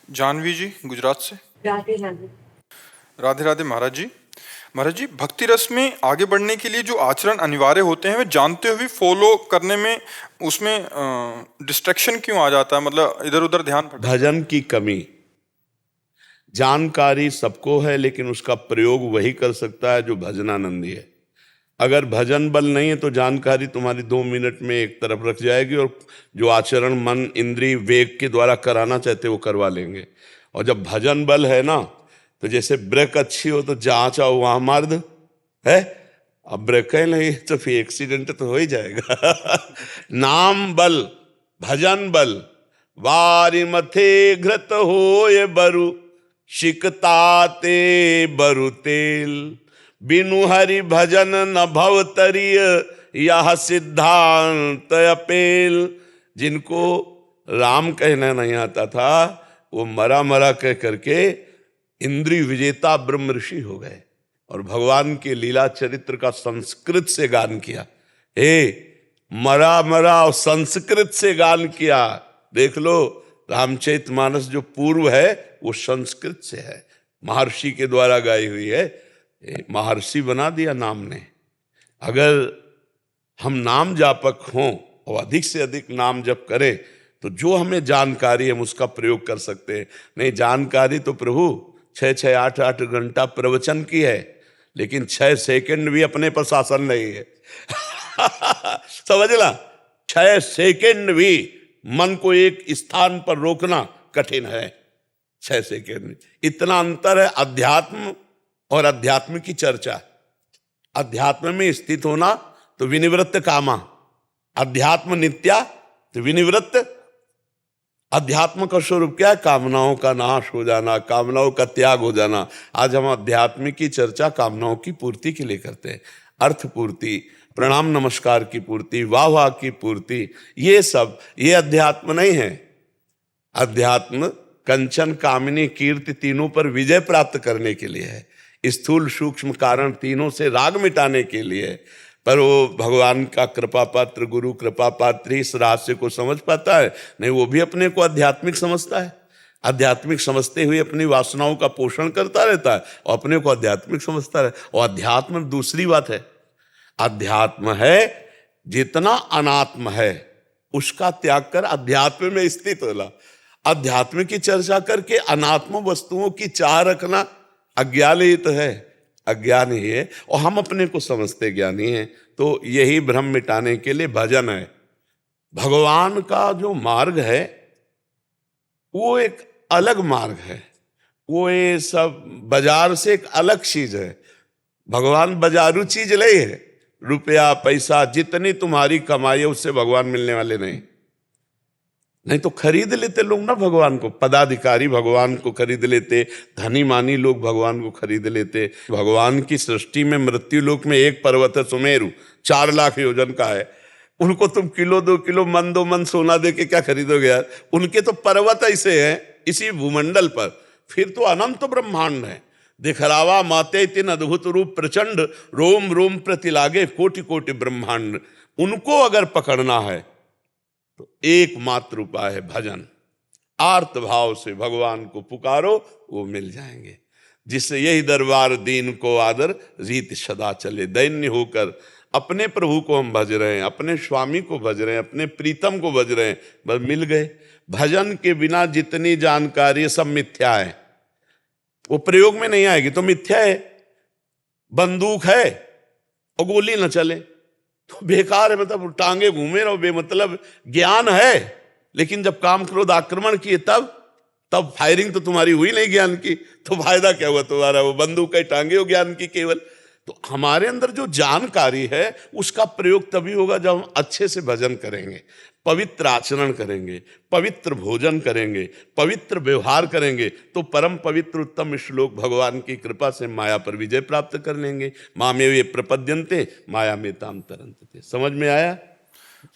जानवी जी गुजरात से। राधे राधे। राधे राधे महाराज जी। महाराज जी, भक्ति रस में आगे बढ़ने के लिए जो आचरण अनिवार्य होते हैं वे जानते हुए फॉलो करने में उसमें डिस्ट्रैक्शन क्यों आ जाता है, मतलब इधर उधर ध्यान भटक। भजन की कमी। जानकारी सबको है लेकिन उसका प्रयोग वही कर सकता है जो भजनानंदी है। अगर भजन बल नहीं है तो जानकारी तुम्हारी 2 मिनट में एक तरफ रख जाएगी और जो आचरण मन इंद्रिय वेग के द्वारा कराना चाहते वो करवा लेंगे। और जब भजन बल है ना, तो जैसे ब्रेक अच्छी हो तो जहाँ चाहो वहां मार दो है। अब ब्रेक ही नहीं तो फिर एक्सीडेंट तो हो ही जाएगा। नाम बल, भजन बल, वारी मथे घृत हो ये बरु, शिकताते बरु तेल, बिनु हरि भजन न भव तरिय, यह सिद्धांत अपेल। जिनको राम कहना नहीं आता था वो मरा मरा कह करके इंद्रिय विजेता ब्रह्म ऋषि हो गए और भगवान के लीला चरित्र का संस्कृत से गान किया। मरा मरा और संस्कृत से गान किया। देख लो रामचरितमानस जो पूर्व है वो संस्कृत से है, महर्षि के द्वारा गाई हुई है। महर्षि बना दिया नाम ने। अगर हम नाम जापक हों और अधिक से अधिक नाम जप करें तो जो हमें जानकारी है हम उसका प्रयोग कर सकते हैं। नहीं, जानकारी तो प्रभु 6-6, 8-8 घंटा प्रवचन की है, लेकिन 6 सेकंड भी अपने पर शासन नहीं है। समझ ला, 6 सेकंड भी मन को एक स्थान पर रोकना कठिन है। 6 सेकंड, इतना अंतर है अध्यात्म और अध्यात्म की चर्चा। अध्यात्म में स्थित होना तो विनिवृत्त कामा, अध्यात्म नित्या तो विनिवृत्त। अध्यात्म का स्वरूप क्या है? कामनाओं का नाश हो जाना, कामनाओं का त्याग हो जाना। आज हम अध्यात्म की चर्चा कामनाओं की पूर्ति के लिए करते हैं। अर्थ पूर्ति, प्रणाम नमस्कार की पूर्ति, वाह वाह की पूर्ति, ये सब ये अध्यात्म नहीं है। अध्यात्म कंचन कामिनी कीर्ति तीनों पर विजय प्राप्त करने के लिए है। स्थूल सूक्ष्म कारण तीनों से राग मिटाने के लिए है। पर वो भगवान का कृपा पात्र, गुरु कृपा पात्र ही इस रहस्य को समझ पाता है। नहीं, वो भी अपने को आध्यात्मिक समझता है। आध्यात्मिक समझते हुए अपनी वासनाओं का पोषण करता रहता है और अपने को आध्यात्मिक समझता है। और अध्यात्म दूसरी बात है। अध्यात्म है जितना अनात्म है उसका त्याग कर अध्यात्म में स्थित होला। अध्यात्म की चर्चा करके अनात्म वस्तुओं की चाह रखना अज्ञान ही तो है, अज्ञान ही है। और हम अपने को समझते ज्ञानी हैं। तो यही भ्रम मिटाने के लिए भजन है। भगवान का जो मार्ग है वो एक अलग मार्ग है। वो ये सब बाजार से एक अलग चीज है। भगवान बाजारू चीज नहीं है। रुपया पैसा जितनी तुम्हारी कमाई है उससे भगवान मिलने वाले नहीं। नहीं तो खरीद लेते लोग ना भगवान को। पदाधिकारी भगवान को खरीद लेते, धनी मानी लोग भगवान को खरीद लेते। भगवान की सृष्टि में मृत्यु लोक में एक पर्वत है सुमेरु, 4 लाख योजन का है। उनको तुम किलो 2 किलो मन 2 मन सोना दे के क्या खरीदोगे यार? उनके तो पर्वत ऐसे हैं इसी भूमंडल पर। फिर तो अनंत ब्रह्मांड है। दिखरावा माते तीन अद्भुत रूप प्रचंड, रोम रोम प्रति लागे कोटि कोटि ब्रह्मांड। उनको अगर पकड़ना है तो एकमात्र उपाय है भजन। आर्त भाव से भगवान को पुकारो, वो मिल जाएंगे। जिससे यही दरबार दीन को आदर, रीत सदा चले। दैन्य होकर अपने प्रभु को हम भज रहे हैं, अपने स्वामी को भज रहे हैं, अपने प्रीतम को भज रहे हैं, बस मिल गए। भजन के बिना जितनी जानकारी सब मिथ्या है, वो प्रयोग में नहीं आएगी तो मिथ्या है। बंदूक है और गोली न चले तो बेकार है, मतलब टांगे घूमे रहो बेमतलब। ज्ञान है लेकिन जब काम क्रोध आक्रमण किए तब फायरिंग तो तुम्हारी हुई नहीं ज्ञान की, तो फायदा क्या हुआ तुम्हारा? वो बंदूक का टांगे हो ज्ञान की केवल। तो हमारे अंदर जो जानकारी है उसका प्रयोग तभी होगा जब हम अच्छे से भजन करेंगे, पवित्र आचरण करेंगे, पवित्र भोजन करेंगे, पवित्र व्यवहार करेंगे, तो परम पवित्र उत्तम श्लोक भगवान की कृपा से माया पर विजय प्राप्त कर लेंगे। मामेव ये प्रपद्यन्ते माया में ताम तरन्ते। समझ में आया?